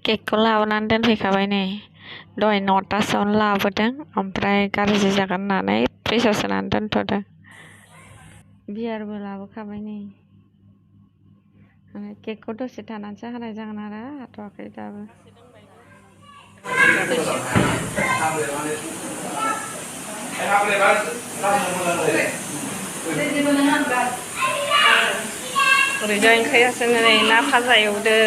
केकखौ लाबोनानै दोनफैखाबाय नै दहाय 9टासोआवनो लाबोदों ओमफ्राय गाज्रि जागोन होननानै फ्रिजआव सोनानै दोनथ'दों बियारबो लाबोखाबाय नै केकखौ दसे थानानैसो हानाय जागोन आरो हाथ'वाखै दाबो ओरैजाय ओंख्रिया जोङो नै ना भाजा एवदों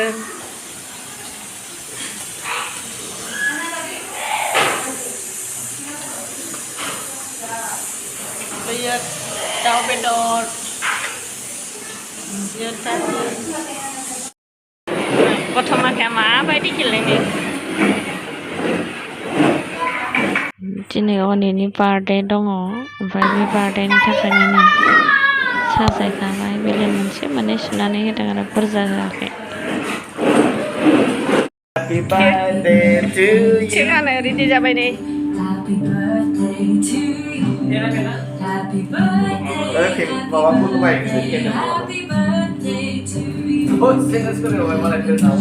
बैयो दाउ बेदर बियो दालि गथ' माखाया माबायदि गेलेनो दिनै अनिनि बार्थडे दङ ओमफ्राय बे बार्थडेनि थाखायनो नै साजायखाबाय बेलेन मोनसे सुनानै होदों आरो बुरजा होआखै Happy birthday to you. थिगानो रेडि जाबाय नै Happy birthday to you. Happy birthday. Bawa aku tuh baik gitu. Happy birthday to you. Oh, sing sekali orang malah kenal.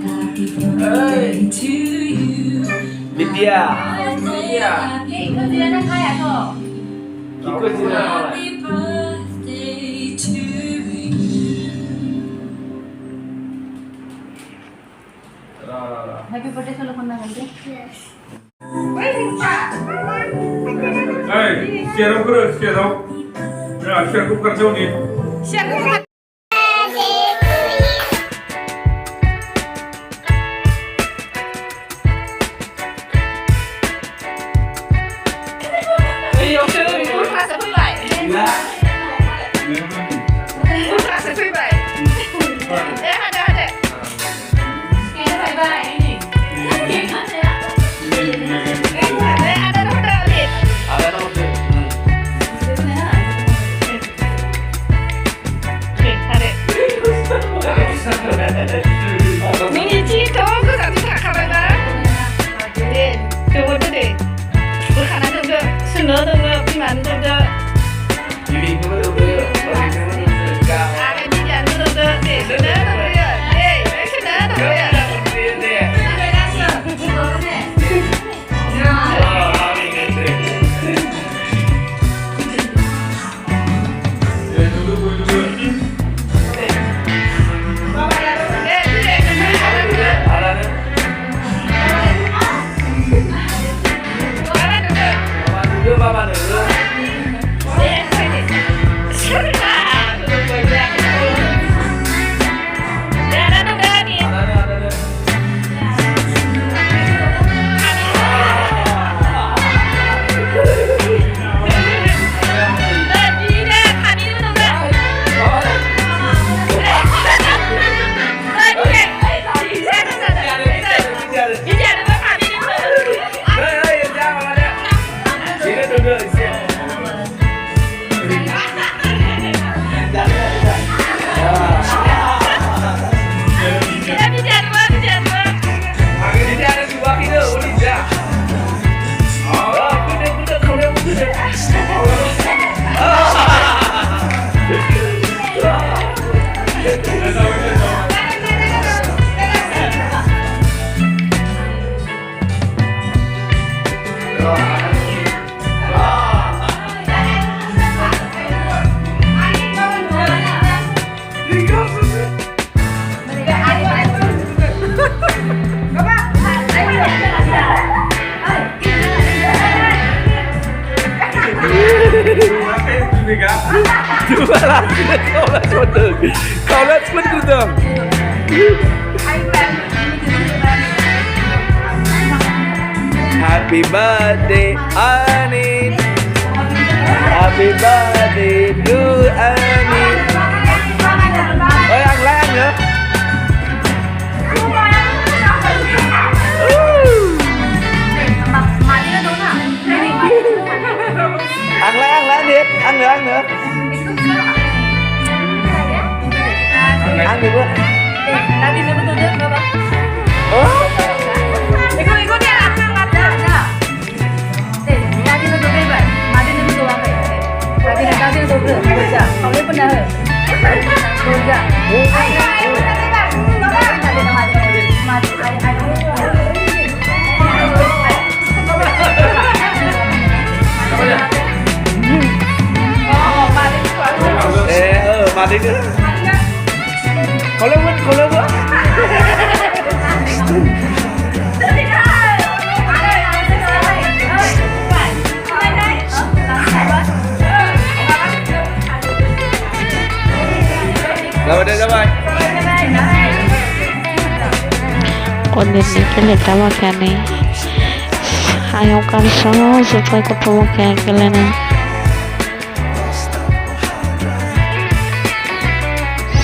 Happy birthday to you. Lydia. Lydia. Ikut dia kaya kok. Ikut dia. Happy birthday to you. Happy birthday solo kena ganti. Yes. Hey, share up karo, share up. Ya, share up करते हो नहीं? Dua lagi kau lihat sebentar dong. Happy birthday Anin. Happy birthday to Anin. Oh yang lain ya. Ăn lá đi, ăn nữa. Ăn đi bữa. Tadi dia betul dia berapa? Oh. Ikut dia lah, dah. Tadi betul dia, Madi ni betul apa? Tadi betul dia, baca. Mati dia. Kalau buat. Selamat datang. Con ini kita tahu kan nih. Ayo kan semua supaya ketemu kayak kalian.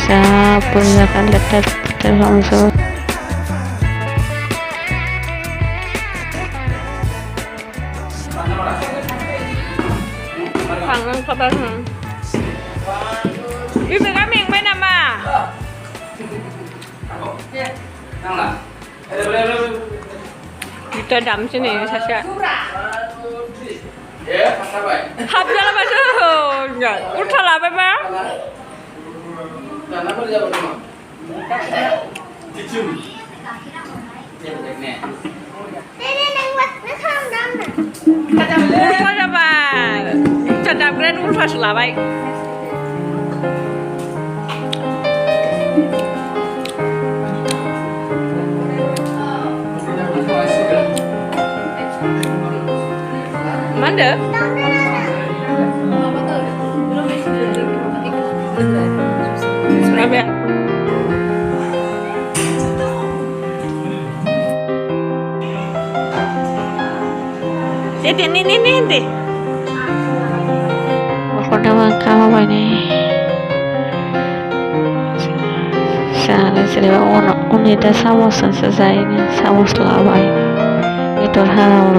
Siapa yang akan letak terlangsung? Pangan kabar hang. Ibu kami yang main nama. Kita dam sini saja. Hab jalan macam enggak. Udah lah, Bapa. Udah apa? Cadam keren udah selawai. Mana? Apa? Ini. Aku dah makan apa ini? Saya sering orang unida sama selesai ini sama selawai. Itu hal